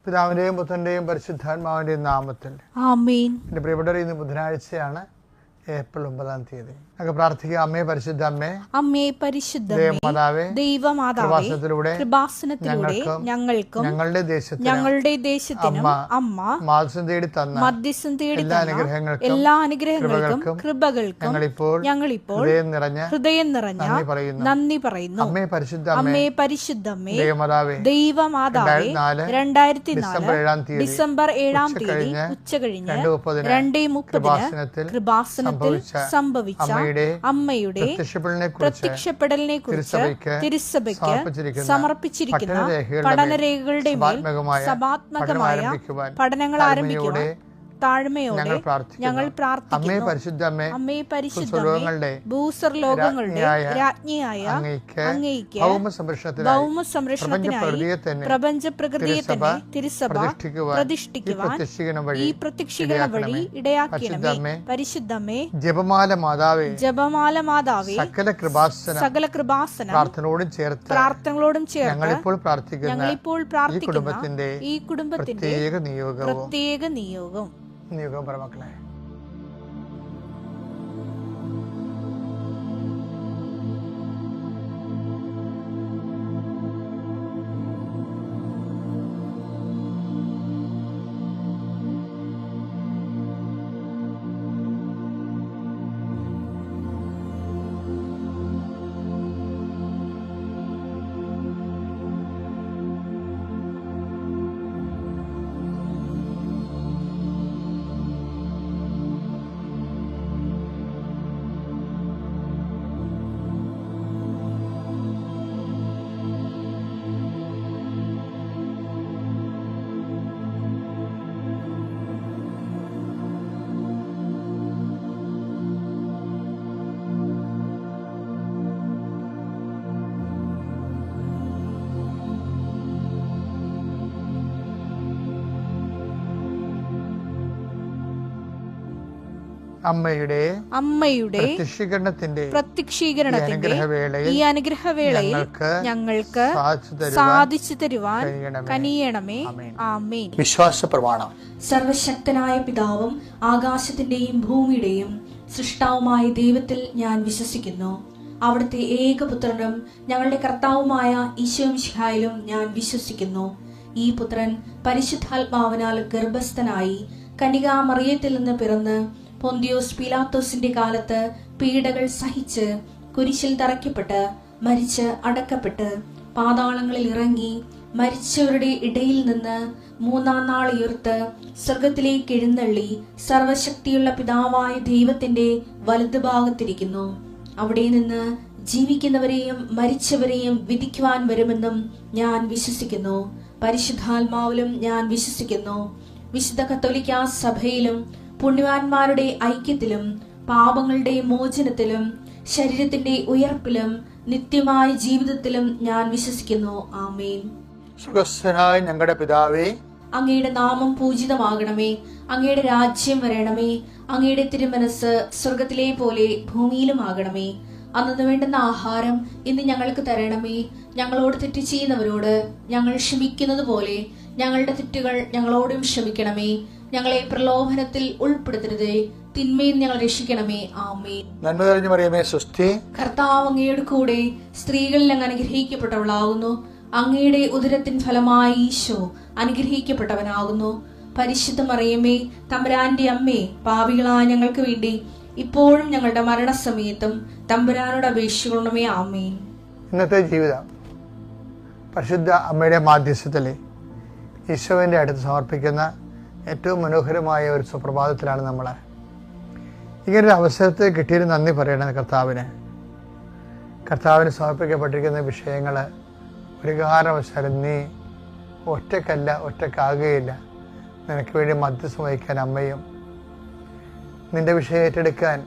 പിതാവിന്റെയും പുത്രന്റെയും പരിശുദ്ധാത്മാവിന്റെയും നാമത്തിൽ ആമേൻ. എൻ്റെ പ്രിയപ്പെട്ടവരെ, ഇന്ന് ബുധനാഴ്ചയാണ്, ഏപ്രിൽ 9-ാം തീയതി. നമുക്ക് പ്രാർത്ഥിക്കാം. അമ്മേ പരിശുദ്ധ അമ്മേ, അമ്മേ പരിശുദ്ധമേ, ദൈവമാതാവേ, കൃപാസനത്തിലൂടെ ഞങ്ങൾക്കും ഞങ്ങളുടെ ദേശത്തിനും അമ്മ മധ്യസ്ഥം തേടി തന്ന എല്ലാ അനുഗ്രഹങ്ങൾക്കും കൃപകൾക്കും ഞങ്ങളിപ്പോൾ ഹൃദയം നിറഞ്ഞ നന്ദി പറയുന്നു. അമ്മേ പരിശുദ്ധമേ, ദൈവമാതാവേ, 2004 ഡിസംബർ 7-ാം തീയതി ഉച്ചകഴിഞ്ഞ് 2:30 കൃപാസനത്തിൽ സംഭവിച്ച അമ്മയുടെ പ്രത്യക്ഷപ്പെടലിനെ കുറിച്ച് തിരുസഭയ്ക്ക് സമർപ്പിച്ചിരിക്കുന്ന പഠനരേഖകളുടെ മേൽ സഭാത്മകമായ പഠനങ്ങൾ ആരംഭിക്കുവാൻ താഴ്മയോടെ ഞങ്ങൾ പ്രാർത്ഥിക്കുന്നു. അമ്മേ പരിശുദ്ധമേ, ഭൂസ്വർലോകങ്ങളുടെ രാജ്ഞിയായ അങ്ങയ്ക്ക് ഭൗമസംരക്ഷണത്തിനായി പ്രപഞ്ച പ്രകൃതിയെ തന്നെ തിരുസഭ പ്രതിഷ്ഠിക്കുവാൻ ഈ പ്രത്യക്ഷീകരണ വഴി ഇടയാക്കണമേ. പരിശുദ്ധമേ, ജപമാല മാതാവേ, സകല കൃപാസന പ്രാർത്ഥനകളോടും ചേർത്ത് ഞങ്ങളിപ്പോൾ പ്രാർത്ഥിക്കുന്ന ഈ കുടുംബത്തിന്റെ പ്രത്യേക നിയോഗം മക്കളെ. അമ്മയുടെ പ്രത്യക്ഷീകരണത്തിന്റെ ഈ അനുഗ്രഹവേളയിൽ ഞങ്ങൾക്ക് സാധിച്ചു തരുവാൻ കനിയണമേ. ആമേൻ. വിശ്വാസ പ്രമാണം. സർവശക്തനായ പിതാവും ആകാശത്തിന്റെയും ഭൂമിയുടെയും സൃഷ്ടാവുമായ ദൈവത്തിൽ ഞാൻ വിശ്വസിക്കുന്നു. അവിടുത്തെ ഏകപുത്രനും ഞങ്ങളുടെ കർത്താവുമായ ഈശോമിശിഹായിലും ഞാൻ വിശ്വസിക്കുന്നു. ഈ പുത്രൻ പരിശുദ്ധാത്മാവിനാൽ ഗർഭസ്ഥനായി കന്യകാമറിയത്തിൽ നിന്ന് പിറന്ന് പൊന്തിയോസ് പീലാത്തോസിന്റെ കാലത്ത് പീഡകൾ സഹിച്ച് കുരിശിൽ തറയ്ക്കപ്പെട്ട് മരിച്ച് അടക്കപ്പെട്ട് പാതാളങ്ങളിൽ ഇറങ്ങി മരിച്ചവരുടെ ഇടയിൽ നിന്ന് 3-ാം നാൾ ഉയർത്ത് സ്വർഗത്തിലേക്ക് എഴുന്നള്ളി സർവശക്തിയുള്ള പിതാവായ ദൈവത്തിന്റെ വലതുഭാഗത്തിരിക്കുന്നു. അവിടെ നിന്ന് ജീവിക്കുന്നവരെയും മരിച്ചവരെയും വിധിക്കുവാൻ വരുമെന്നും ഞാൻ വിശ്വസിക്കുന്നു. പരിശുദ്ധാത്മാവിലും ഞാൻ വിശ്വസിക്കുന്നു. വിശുദ്ധ കത്തോലിക്കാ സഭയിലും പുണ്യവാന്മാരുടെ ഐക്യത്തിലും പാപങ്ങളുടെ മോചനത്തിലും ശരീരത്തിന്റെ ഉയർപ്പിലും നിത്യമായ ജീവിതത്തിലും ഞാൻ വിശ്വസിക്കുന്നു. ആമേൻ. സുഖസ്ഥനായ ഞങ്ങളുടെ പിതാവേ, അങ്ങയുടെ നാമം പൂജിതമാകണമേ. അങ്ങയുടെ രാജ്യം വരണമേ. അങ്ങയുടെ തിരുമനസ് സ്വർഗത്തിലെ പോലെ ഭൂമിയിലുമാകണമേ. അന്നു വേണ്ടുന്ന ആഹാരം ഇന്ന് ഞങ്ങൾക്ക് തരണമേ. ഞങ്ങളോട് തെറ്റ് ചെയ്യുന്നവരോട് ഞങ്ങൾ ക്ഷമിക്കുന്നത് പോലെ ഞങ്ങളുടെ തെറ്റുകൾ ഞങ്ങളോടും ക്ഷമിക്കണമേ. ഞങ്ങളെ പ്രലോഭനത്തിൽ ഉൾപ്പെടുത്തരുതേ, തിന്മയിൽ ഞങ്ങൾ രക്ഷിക്കണമേ. ആമേൻ. നന്മ നിറഞ്ഞ മറിയമേ, സ്വസ്തി. കർത്താവ് അങ്ങയുടെ കൂടെ സ്ത്രീകളിൽ അങ്ങ് അനുഗ്രഹിക്കപ്പെട്ടവളാകുന്നു. അങ്ങയുടെ ഉദരത്തിൻ ഫലമായി ഈശോ അനുഗ്രഹിക്കപ്പെട്ടവനാകുന്നു. പരിശുദ്ധ മറിയമേ, തമ്പുരാന്റെ അമ്മേ, പാപികളായ ഞങ്ങൾക്ക് വേണ്ടി ഇപ്പോഴും ഞങ്ങളുടെ മരണസമയത്തും തമ്പുരാനോട് അപേക്ഷിക്കണമേ. ആമേൻ. ഇന്നത്തെ ജീവിതം പരിശുദ്ധ അമ്മയുടെ മാധ്യസ്ഥത്തിലെ ഈശോവിൻ്റെ അടുത്ത് സമർപ്പിക്കുന്ന ഏറ്റവും മനോഹരമായ ഒരു സുപ്രഭാതത്തിലാണ് നമ്മൾ. ഇങ്ങനൊരു അവസരത്തെ കിട്ടിയൊരു നന്ദി പറയണം കർത്താവിന് സമർപ്പിക്കപ്പെട്ടിരിക്കുന്ന വിഷയങ്ങൾ ഒരു കാരണവശാലും നീ ഒറ്റക്കാകുകയില്ല. നിനക്ക് വേണ്ടി മധ്യസ്ഥം വഹിക്കാൻ അമ്മയും, നിന്റെ വിഷയം ഏറ്റെടുക്കാൻ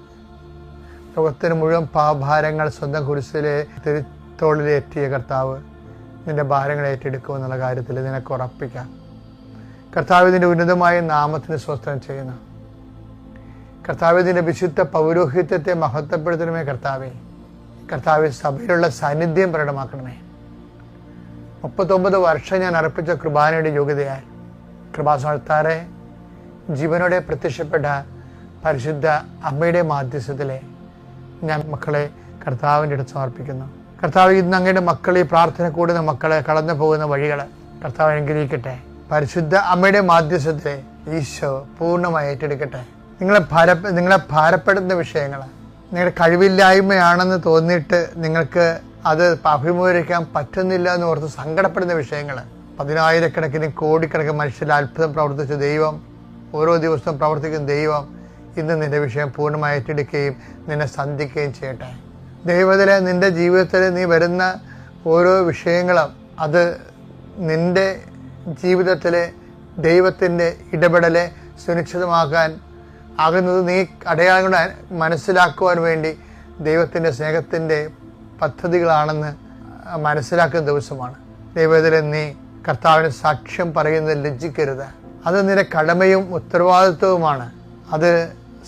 ലോകത്തിന് മുഴുവൻ പാപഭാരങ്ങൾ സ്വന്തം കുരിശിലെ തിരുത്തോളിലേറ്റിയ കർത്താവ് നിന്റെ ഭാരങ്ങൾ ഏറ്റെടുക്കുമെന്നുള്ള കാര്യത്തിൽ നിനക്ക് ഉറപ്പിക്കാം. കർത്താവിൻ്റെ ഉന്നതമായ നാമത്തിന് സ്വസ്ത്രം ചെയ്യുന്നു. കർത്താവിൻ്റെ വിശുദ്ധ പൗരോഹിത്യത്തെ മഹത്വപ്പെടുത്തണമേ. കർത്താവ് സഭയിലുള്ള സാന്നിധ്യം പ്രകടമാക്കണമേ. 39 വർഷം ഞാൻ അർപ്പിച്ച കുർബാനയുടെ യോഗ്യതയാൽ കൃപാസനത്താറെ ജീവനോടെ പ്രത്യക്ഷപ്പെട്ട പരിശുദ്ധ അമ്മയുടെ മാധ്യസ്ഥത്തിലെ ഞാൻ മക്കളെ കർത്താവിൻ്റെ അടുത്ത് സമർപ്പിക്കുന്നു. കർത്താവ്, ഇന്ന് അങ്ങയുടെ മക്കൾ, ഈ പ്രാർത്ഥന കൂടുന്ന മക്കളെ കടന്നു പോകുന്ന വഴികൾ കർത്താവ് അനുഗ്രഹിക്കട്ടെ. പരിശുദ്ധ അമ്മയുടെ മാധ്യസ്ഥത്തിലെ ഈശോ പൂർണ്ണമായി ഏറ്റെടുക്കട്ടെ. നിങ്ങളെ ഭാരപ്പെടുന്ന വിഷയങ്ങൾ, നിങ്ങളുടെ കഴിവില്ലായ്മയാണെന്ന് തോന്നിയിട്ട് നിങ്ങൾക്ക് അത് അഭിമുഖീകരിക്കാൻ പറ്റുന്നില്ല എന്ന് ഓർത്ത് സങ്കടപ്പെടുന്ന വിഷയങ്ങൾ, 10,000-കണക്കിന് കോടിക്കണക്കിന് മനുഷ്യരുടെ അത്ഭുതം പ്രവർത്തിച്ച ദൈവം, ഓരോ ദിവസവും പ്രവർത്തിക്കുന്ന ദൈവം ഇന്ന് നിന്റെ വിഷയം പൂർണ്ണമായി ഏറ്റെടുക്കുകയും നിന്നെ സന്ധിക്കുകയും ചെയ്യട്ടെ. ദൈവത്തിലെ നിന്റെ ജീവിതത്തിൽ നീ വരുന്ന ഓരോ വിഷയങ്ങളും അത് നിന്റെ ജീവിതത്തിലെ ദൈവത്തിൻ്റെ ഇടപെടലെ സുനിശ്ചിതമാക്കാൻ ആകുന്നത് നീ അടയാളങ്ങൾ മനസ്സിലാക്കുവാൻ വേണ്ടി ദൈവത്തിൻ്റെ സ്നേഹത്തിൻ്റെ പദ്ധതികളാണെന്ന് മനസ്സിലാക്കുന്ന ദിവസമാണ്. ദൈവത്തിലെ നീ കർത്താവിന് സാക്ഷ്യം പറയുന്നത് ലജ്ജിക്കരുത്. അത് നിന്റെ കടമയും ഉത്തരവാദിത്വവുമാണ്. അത്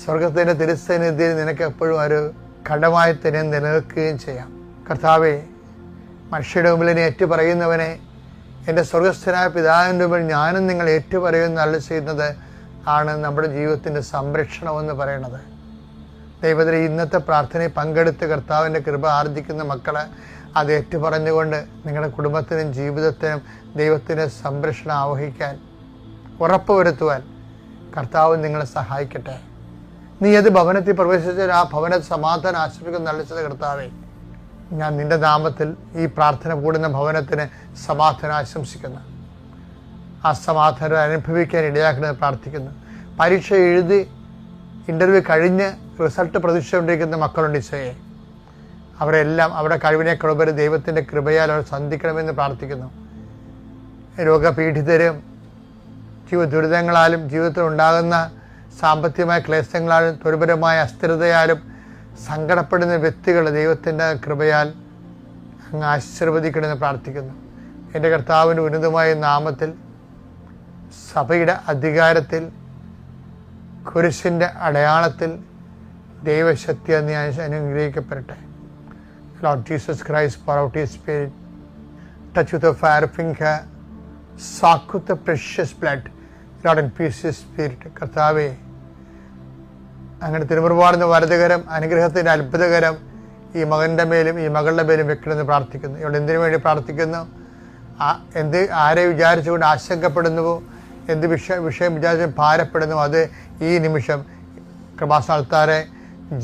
സ്വർഗത്തിൻ്റെ തിരുസന്നിധിയിൽ നിനക്ക് എപ്പോഴും ഒരു കടമായി തന്നെ നിലനിൽക്കുകയും ചെയ്യാം. കർത്താവെ, മനുഷ്യരുടെ മുമ്പിൽ നീ ഏറ്റുപറയുന്നവനെ, എൻ്റെ സ്വർഗസ്ഥനായ പിതാവിൻ്റെ മുമ്പിൽ ഞാനും നിങ്ങൾ ഏറ്റുപറയുന്ന അരുളി ചെയ്യുന്നത് ആണ് നമ്മുടെ ജീവിതത്തിൻ്റെ സംരക്ഷണമെന്ന് പറയുന്നത്. ദൈവത്തിലെ ഇന്നത്തെ പ്രാർത്ഥനയിൽ പങ്കെടുത്ത് കർത്താവിൻ്റെ കൃപ ആർജിക്കുന്ന മക്കൾ അത് ഏറ്റുപറഞ്ഞുകൊണ്ട് നിങ്ങളുടെ കുടുംബത്തിനും ജീവിതത്തിനും ദൈവത്തിൻ്റെ സംരക്ഷണം ആവഹിക്കാൻ ഉറപ്പുവരുത്തുവാൻ കർത്താവ് നിങ്ങളെ സഹായിക്കട്ടെ. നീ ഏത് ഭവനത്തിൽ പ്രവേശിച്ചാൽ ആ ഭവനത്തിൽ സമാധാനം ആശ്രയിക്കുന്ന നല്ലത് കർത്താവേ, ഞാൻ നിന്റെ നാമത്തിൽ ഈ പ്രാർത്ഥന കൂടുന്ന ഭവനത്തിന് സമാധാനം ആശംസിക്കുന്നു. ആ സമാധാനം അനുഭവിക്കാൻ ഇടയാക്കണമെന്ന് പ്രാർത്ഥിക്കുന്നു. പരീക്ഷ എഴുതി ഇൻ്റർവ്യൂ കഴിഞ്ഞ് റിസൾട്ട് പ്രതീക്ഷിച്ചുകൊണ്ടിരിക്കുന്ന മക്കളുണ്ട് ഈശോയെ. അവരെല്ലാം അവരുടെ കഴിവിനേക്കാളുപരി ദൈവത്തിൻ്റെ കൃപയാൽ അവർ സന്ധിക്കണമെന്ന് പ്രാർത്ഥിക്കുന്നു. രോഗപീഡിതരും ദുരിതങ്ങളാലും ജീവിതത്തിൽ ഉണ്ടാകുന്ന സാമ്പത്തികമായ ക്ലേശങ്ങളാലും തൊഴിൽപരമായ അസ്ഥിരതയാലും സങ്കടപ്പെടുന്ന വ്യക്തികൾ ദൈവത്തിൻ്റെ കൃപയാൽ അങ്ങ് ആശീർവദിക്കണമെന്ന് പ്രാർത്ഥിക്കുന്നു. എൻ്റെ കർത്താവിൻ്റെ ഉന്നതമായ നാമത്തിൽ സഭയുടെ അധികാരത്തിൽ കുരിശിൻ്റെ അടയാളത്തിൽ ദൈവശക്തി എന്ന് അനുഗ്രഹിക്കപ്പെടട്ടെ. Lord Jesus Christ, pour out His Spirit, touch with a fire finger, soak with the precious blood, Lord, and peace His Spirit. കർത്താവേ, അങ്ങനെ തിരുമുറുപാടുന്ന വരദകരം അനുഗ്രഹത്തിൻ്റെ അത്ഭുതകരം ഈ മകൻ്റെ മേലും ഈ മകളുടെ മേലും വെക്കണമെന്ന് പ്രാർത്ഥിക്കുന്നു. ഇവിടെ എന്തിനു വേണ്ടി പ്രാർത്ഥിക്കുന്നു? ആരെ വിചാരിച്ചുകൊണ്ട് ആശങ്കപ്പെടുന്നുവോ, എന്ത് വിഷയം വിചാരിച്ച് ഭാരപ്പെടുന്നു, അത് ഈ നിമിഷം കൃപാസ്ഥാനത്താരെ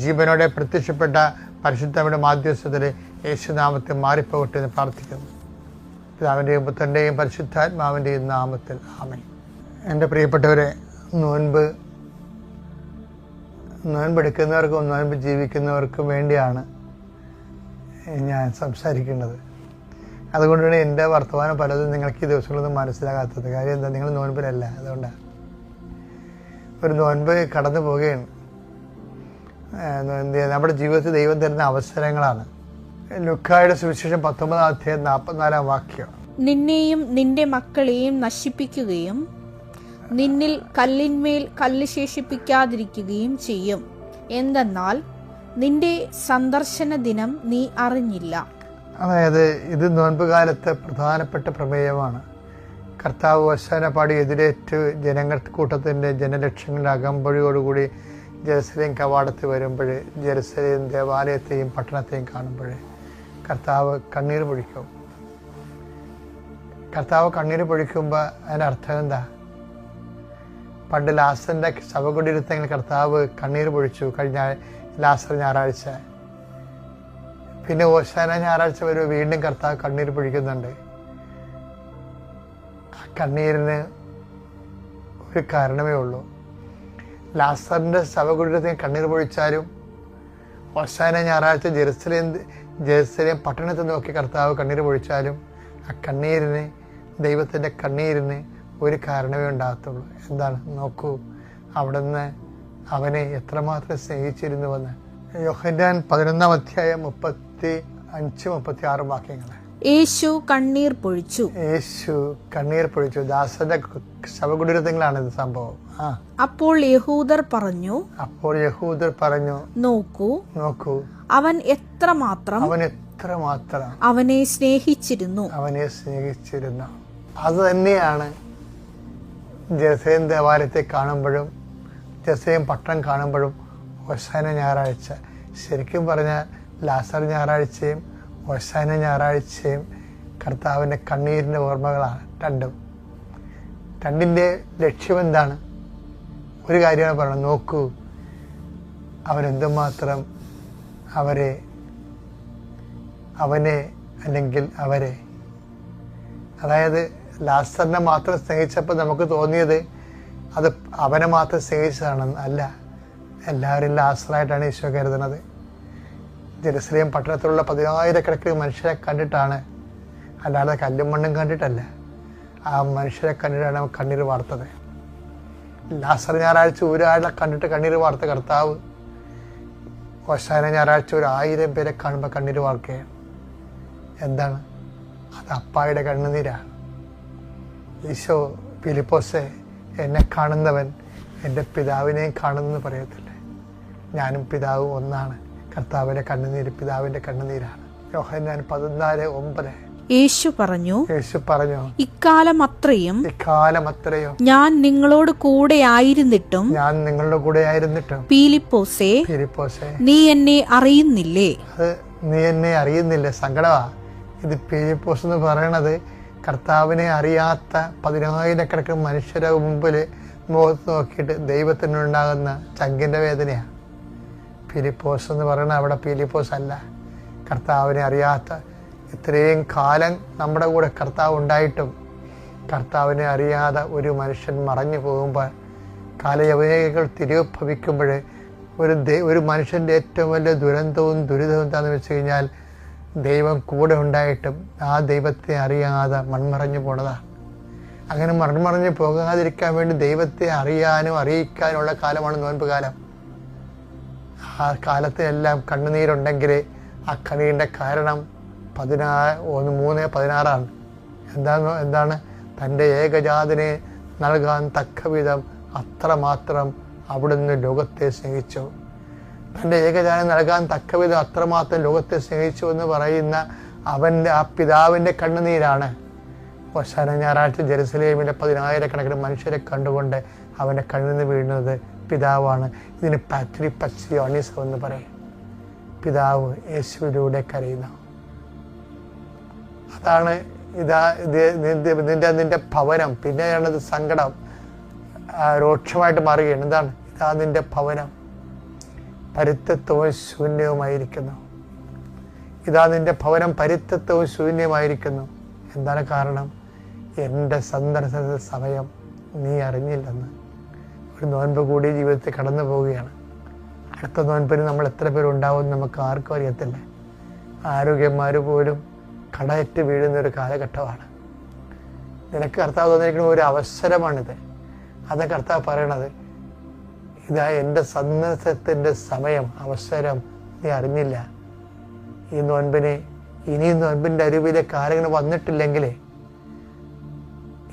ജീവനോടെ പ്രത്യക്ഷപ്പെട്ട പരിശുദ്ധയുടെ മാധ്യസ്ഥത്തിൽ യേശുനാമത്തിൽ മാറിപ്പോകട്ടെ എന്ന് പ്രാർത്ഥിക്കുന്നു. പിതാവിൻ്റെയും പുത്രൻ്റെയും പരിശുദ്ധാത്മാവിൻ്റെയും നാമത്തിൽ ആമേൻ. എൻ്റെ പ്രിയപ്പെട്ടവരെ, നോൻപെടുക്കുന്നവർക്കും നോൻപ് ജീവിക്കുന്നവർക്കും വേണ്ടിയാണ് ഞാൻ സംസാരിക്കുന്നത്. അതുകൊണ്ടാണ് എൻ്റെ വർത്തമാനം പലതും നിങ്ങൾക്ക് ഈ ദിവസങ്ങളൊന്നും മനസ്സിലാകാത്തത്. കാര്യം എന്താ? നിങ്ങൾ നോൻപിലല്ല. അതുകൊണ്ടാണ് ഒരു നോൻപ് കടന്നു പോവുകയാണ്. നമ്മുടെ ജീവിതത്തിൽ ദൈവം തരുന്ന അവസരങ്ങളാണ്. ലൂക്കായുടെ സുവിശേഷം 19:44 നിന്നെയും നിന്റെ മക്കളെയും നശിപ്പിക്കുകയും നിന്നിൽ കല്ലിന്മേൽ കല്ല് ശേഷിപ്പിക്കാതിരിക്കുകയും ചെയ്യും. എന്തെന്നാൽ നിന്റെ സന്ദർശന ദിനം നീ അറിഞ്ഞില്ല. അതായത് ഇത് നോൻപ് കാലത്ത് പ്രധാനപ്പെട്ട പ്രമേയമാണ്. കർത്താവ് വശന പാടി എതിരേറ്റ് ജനങ്ങൾ കൂട്ടത്തിൻ്റെ ജനലക്ഷങ്ങളുടെ അകമ്പഴിയോടുകൂടി ജെറുസലേം കവാടത്തിൽ വരുമ്പോൾ, ജെറുസലേം ദേവാലയത്തെയും പട്ടണത്തെയും കാണുമ്പോൾ കർത്താവ് കണ്ണീർ പൊഴിക്കും. കർത്താവ് കണ്ണീർ പൊഴിക്കുമ്പോൾ അതിൻ്റെ അർത്ഥം എന്താ? പണ്ട് ലാസറിൻ്റെ ശവകുടീരത്തിൽ കർത്താവ് കണ്ണീർ പൊഴിച്ചു കഴിഞ്ഞ ലാസർ ഞായറാഴ്ച. പിന്നെ ഓശാന ഞായറാഴ്ച വരുമ്പോൾ വീണ്ടും കർത്താവ് കണ്ണീർ പൊഴിക്കുന്നുണ്ട്. ആ കണ്ണീരിന് ഒരു കാരണമേ ഉള്ളൂ. ലാസറിൻ്റെ ശവകുടീരത്തിൽ കണ്ണീർ പൊഴിച്ചാലും ഓശാന ഞായറാഴ്ച ജെറുസലേം പട്ടണത്തിൽ നോക്കി കർത്താവ് കണ്ണീർ പൊഴിച്ചാലും ആ കണ്ണീരിന്, ദൈവത്തിൻ്റെ കണ്ണീരിന് ഒരു കാരണമേ ഉണ്ടാകത്തുള്ളൂ. എന്താണ്? നോക്കൂ, അവിടുന്ന് അവനെ എത്രമാത്രം സ്നേഹിച്ചിരുന്നുവെന്ന്. യോഹന്നാൻ 11:35-36 വാക്യങ്ങൾ. യേശു കണ്ണീർ പൊഴിച്ചു. യേശു കണ്ണീർ പൊഴിച്ചു. ദാസന്റെ ശവകുടീരത്തിലാണ് ഇത് സംഭവം. അപ്പോൾ യഹൂദർ പറഞ്ഞു, നോക്കൂ അവൻ എത്രമാത്രം അവനെ സ്നേഹിച്ചിരുന്നു. അത് തന്നെയാണ് ജെറുസലേം ദേവാലയത്തെ കാണുമ്പോഴും ജെറുസലേം പട്ടണം കാണുമ്പോഴും ഹോശാന ഞായറാഴ്ച, ശരിക്കും പറഞ്ഞാൽ ലാസർ ഞായറാഴ്ചയും ഹോശാന ഞായറാഴ്ചയും കർത്താവിൻ്റെ കണ്ണീരിൻ്റെ ഓർമ്മകളാണ് രണ്ടും. രണ്ടിൻ്റെ ലക്ഷ്യം എന്താണ്? ഒരു കാര്യമാണ് പറയുന്നത്, നോക്കൂ അവരെന്തുമാത്രം അവനെ അല്ലെങ്കിൽ അവരെ, അതായത് ലാസറിനെ മാത്രം സ്നേഹിച്ചപ്പോൾ നമുക്ക് തോന്നിയത് അത് അവനെ മാത്രം സ്നേഹിച്ചതാണെന്ന് അല്ല. എല്ലാവരും ലാസറായിട്ടാണ് ഈശോ കരുതുന്നത്. ജെറുസലേം പട്ടണത്തിലുള്ള 10,000 മനുഷ്യരെ കണ്ടിട്ടാണ്, അല്ലാതെ കല്ലും മണ്ണും കണ്ടിട്ടല്ല. ആ മനുഷ്യരെ കണ്ടിട്ടാണ് കണ്ണീർ വാർത്തത്. ലാസർ ഞായറാഴ്ച ഒരാളെ കണ്ടിട്ട് കണ്ണീർ വാർത്ത കർത്താവ് ഹോശാന ഞായറാഴ്ച 1,000 പേരെ കാണുമ്പോൾ കണ്ണീർ വാർക്കുകയാണ്. എന്താണ് അത്? അപ്പായുടെ കണ്ണുനീരാണ്. ഈശോ ഫിലിപ്പോസേ, എന്നെ കാണുന്നവൻ എൻ്റെ പിതാവിനെയും കാണുന്നെന്ന് പറയത്തില്ലേ? ഞാനും പിതാവും ഒന്നാണ്. കർത്താവിൻ്റെ കണ്ണുനീര് പിതാവിൻ്റെ കണ്ണുനീരാണ്. യോഹന്നാൻ 14:9 യേശു പറഞ്ഞു, ഇക്കാലം അത്രയും ഞാൻ നിങ്ങളോട് കൂടെ ആയിരുന്നിട്ടും ഫിലിപ്പോസേ, നീ എന്നെ അറിയുന്നില്ലേ? അത് നീ എന്നെ അറിയുന്നില്ലേ സങ്കടമാ. ഇത് ഫിലിപ്പോസ് എന്ന് പറയണത് കർത്താവിനെ അറിയാത്ത 10,000 മനുഷ്യരെ മുമ്പിൽ മുഖത്ത് നോക്കിയിട്ട് ദൈവത്തിനുണ്ടാകുന്ന ചങ്കിൻ്റെ വേദനയാണ്. ഫിലിപ്പോസ് എന്ന് പറയുന്നത് അവിടെ ഫിലിപ്പോസ് അല്ല. കർത്താവിനെ അറിയാത്ത, ഇത്രയും കാലം നമ്മുടെ കൂടെ കർത്താവ് ഉണ്ടായിട്ടും കർത്താവിനെ അറിയാതെ ഒരു മനുഷ്യൻ മറഞ്ഞു പോകുമ്പോൾ, കാലയവനികൾ തിരിഭവിക്കുമ്പോൾ ഒരു മനുഷ്യൻ്റെ ഏറ്റവും വലിയ ദുരന്തവും ദുരിതവും എന്താണെന്ന് വെച്ച് കഴിഞ്ഞാൽ ദൈവം കൂടെ ഉണ്ടായിട്ടും ആ ദൈവത്തെ അറിയാതെ മൺമറഞ്ഞു പോണതാണ്. അങ്ങനെ മൺമറഞ്ഞു പോകാതിരിക്കാൻ വേണ്ടി ദൈവത്തെ അറിയാനും അറിയിക്കാനുള്ള കാലമാണ് നോൻപ് കാലം. ആ കാലത്തിനെല്ലാം കണ്ണുനീരുണ്ടെങ്കിൽ ആ കണ്ണീരിൻ്റെ കാരണം 3:16 എന്താണ്? തൻ്റെ ഏകജാതനെ നൽകാൻ തക്കവിധം അത്രമാത്രം അവിടുന്ന് ലോകത്തെ സ്നേഹിച്ചു. തൻ്റെ ഏകജാതനെ നൽകാൻ തക്കവിധം അത്രമാത്രം ലോകത്തെ സ്നേഹിച്ചു എന്ന് പറയുന്ന ആ പിതാവിൻ്റെ കണ്ണുനീരാണ് ഹോശാന ഞായറാഴ്ച ജെറുസലേമിലെ 10,000 മനുഷ്യരെ കണ്ടുകൊണ്ട് അവൻ്റെ കണ്ണുനീർ വീഴുന്നത് പിതാവാണ്. ഇതിന് പാട്രി പച്ചിയോണിസം എന്ന് പറയും. പിതാവ് യേശുവിലൂടെ കരയുന്ന, അതാണ് നിന്റെ ഭവനം. പിന്നെയാണത് സങ്കടം രൂക്ഷമായിട്ട് മാറുകയാണ്. എന്താണ്? ഇതാ നിന്റെ ഭവനം പരിത്യത്വവും ശൂന്യവുമായിരിക്കുന്നു. ഇതാ നിന്റെ ഭവനം പരിത്യത്വവും ശൂന്യമായിരിക്കുന്നു. എന്താണ് കാരണം? എൻ്റെ സന്ദർശന സമയം നീ അറിഞ്ഞില്ലെന്ന്. ഒരു നോൻപ് കൂടി ജീവിതത്തിൽ കടന്നു പോവുകയാണ്. അടുത്ത നോൻപിന് നമ്മൾ എത്ര പേരുണ്ടാവും നമുക്ക് ആർക്കും അറിയത്തില്ല. ആരോഗ്യന്മാർ പോലും കടയറ്റ് വീഴുന്നൊരു കാലഘട്ടമാണ്. നിനക്ക് കർത്താവ് തന്നിരിക്കുന്ന ഒരു അവസരമാണിത്. അത് കർത്താവ് പറയണത്, ഇതാ എൻ്റെ സന്ദർശനത്തിൻ്റെ സമയം, അവസരം നീ അറിഞ്ഞില്ല. ഈ നോൻപിനെ ഇനിയും നോൻപിൻ്റെ അരുവിലേക്ക് ആരെങ്കിലും വന്നിട്ടില്ലെങ്കിൽ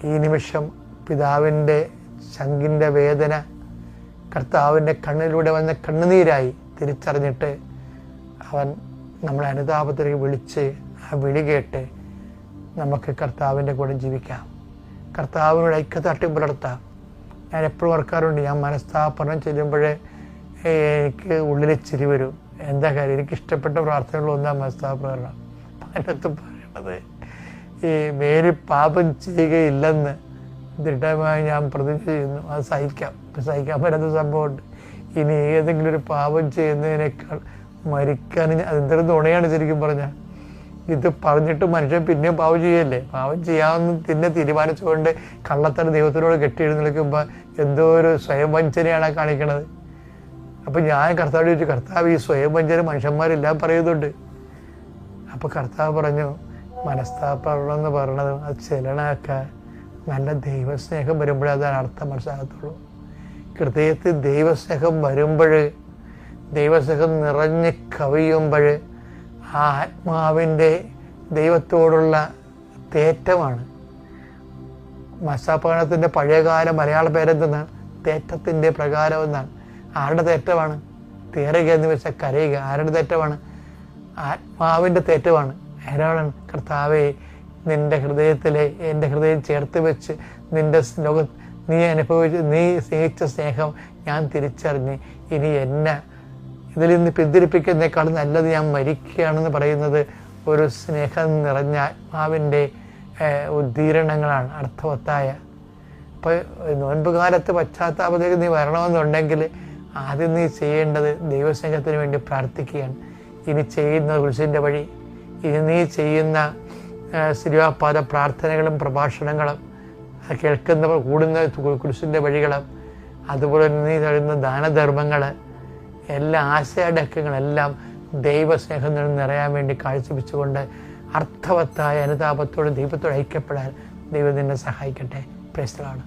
ഈ നിമിഷം പിതാവിൻ്റെ ശങ്കിൻ്റെ വേദന കർത്താവിൻ്റെ കണ്ണിലൂടെ വന്ന കണ്ണുനീരായി തിരിച്ചറിഞ്ഞിട്ട് അവൻ നമ്മളെ അനുതാപത്തിലേക്ക് വിളിച്ച് ആ വിളി കേട്ട് നമുക്ക് കർത്താവിൻ്റെ കൂടെ ജീവിക്കാം. കർത്താവിനോട് ഐക്യദാർഢ്യം പുലർത്താം. ഞാൻ എപ്പോഴും ഓർക്കാറുണ്ട്, ഞാൻ മനസ്താപനം ചെല്ലുമ്പോഴേ എനിക്ക് ഉള്ളിൽ ചിരി വരും. എന്താ കാര്യം? എനിക്കിഷ്ടപ്പെട്ട പ്രാർത്ഥനകളൊന്നാം മനസ്താപനം. അതിനകത്ത് പറയണത്, ഈ മേലിൽ പാപം ചെയ്യുകയില്ലെന്ന് ദൃഢമായി ഞാൻ പ്രതിജ്ഞ ചെയ്യുന്നു. അത് സഹിക്കാൻ പറ്റാത്ത സംഭവമുണ്ട്. ഇനി ഏതെങ്കിലും ഒരു പാപം ചെയ്യുന്നതിനേക്കാൾ മരിക്കാൻ അതെന്തൊരു തുണയാണ് ശരിക്കും പറഞ്ഞാൽ. ഇത് പറഞ്ഞിട്ട് മനുഷ്യൻ പിന്നെയും പാവം ചെയ്യല്ലേ? പാവം ചെയ്യാമെന്ന് പിന്നെ തീരുമാനിച്ചുകൊണ്ട് കള്ളത്തരം ദൈവത്തിനോട് കെട്ടിയെഴുന്നേൽക്കുമ്പോൾ എന്തോ ഒരു സ്വയം വഞ്ചനയാണ് കാണിക്കണത്. അപ്പം ഞാൻ കർത്താവ് ചോദിച്ചു, കർത്താവ് ഈ സ്വയം വഞ്ചന മനുഷ്യന്മാരെല്ലാം പറയുന്നുണ്ട്. അപ്പോൾ കർത്താവ് പറഞ്ഞു, മനസ്താപം എന്ന് പറയണത് അത് ചെലണാക്കാൻ നല്ല ദൈവസ്നേഹം വരുമ്പോഴേ അതാണ് അർത്ഥം മനസ്സിലാകത്തുള്ളൂ. ഹൃദയത്തിൽ ദൈവസ്നേഹം വരുമ്പോൾ, ദൈവസ്നേഹം നിറഞ്ഞ് കവിയുമ്പോൾ ആ ആത്മാവിൻ്റെ ദൈവത്തോടുള്ള തേറ്റമാണ്. മസാപകരണത്തിൻ്റെ പഴയകാല മലയാള പേരെന്തെന്നാണ്? തേറ്റത്തിൻ്റെ പ്രകാരം എന്നാണ്. ആരുടെ തേറ്റമാണ്? തേറുക എന്ന് വെച്ചാൽ കരയുക. ആരുടെ തേറ്റമാണ്? ആത്മാവിൻ്റെ തേറ്റമാണ്. ആരാണ്? കർത്താവേ, നിൻ്റെ ഹൃദയത്തിലെ എൻ്റെ ഹൃദയം ചേർത്ത് വെച്ച് നീ സ്നേഹിച്ച സ്നേഹം ഞാൻ തിരിച്ചറിഞ്ഞ് ഇനി എന്നെ ഇതിൽ നിന്ന് പിന്തിരിപ്പിക്കുന്നതിനേക്കാൾ നല്ലത് ഞാൻ മരിക്കുകയാണെന്ന് പറയുന്നത് ഒരു സ്നേഹം നിറഞ്ഞ ആത്മാവിൻ്റെ ഉദ്ദീരണങ്ങളാണ്, അർത്ഥവത്തായ. അപ്പോൾ നോൻപ് കാലത്ത് പശ്ചാത്താപത്തേക്ക് നീ വരണമെന്നുണ്ടെങ്കിൽ ആദ്യം നീ ചെയ്യേണ്ടത് ദൈവസ്നേഹത്തിന് വേണ്ടി പ്രാർത്ഥിക്കുകയാണ്. ഇനി ചെയ്യുന്ന കുരിശിൻ്റെ വഴി, ഇനി നീ ചെയ്യുന്ന സിരിവാപാത പ്രാർത്ഥനകളും പ്രഭാഷണങ്ങളും, കേൾക്കുന്ന കൂടുന്ന കുരിശിൻ്റെ വഴികളും, അതുപോലെ നീ തരുന്ന ദാനധർമ്മങ്ങൾ, എല്ലാ ആശയടക്കങ്ങളെല്ലാം ദൈവസ്നേഹം നിറയാൻ വേണ്ടി കാഴ്ചവെച്ചുകൊണ്ട് അർത്ഥവത്തായ അനുതാപത്തോടെ ദൈവത്തോട് ഐക്യപ്പെടാൻ ദൈവം നിന്നെ സഹായിക്കട്ടെ. Praise the Lord.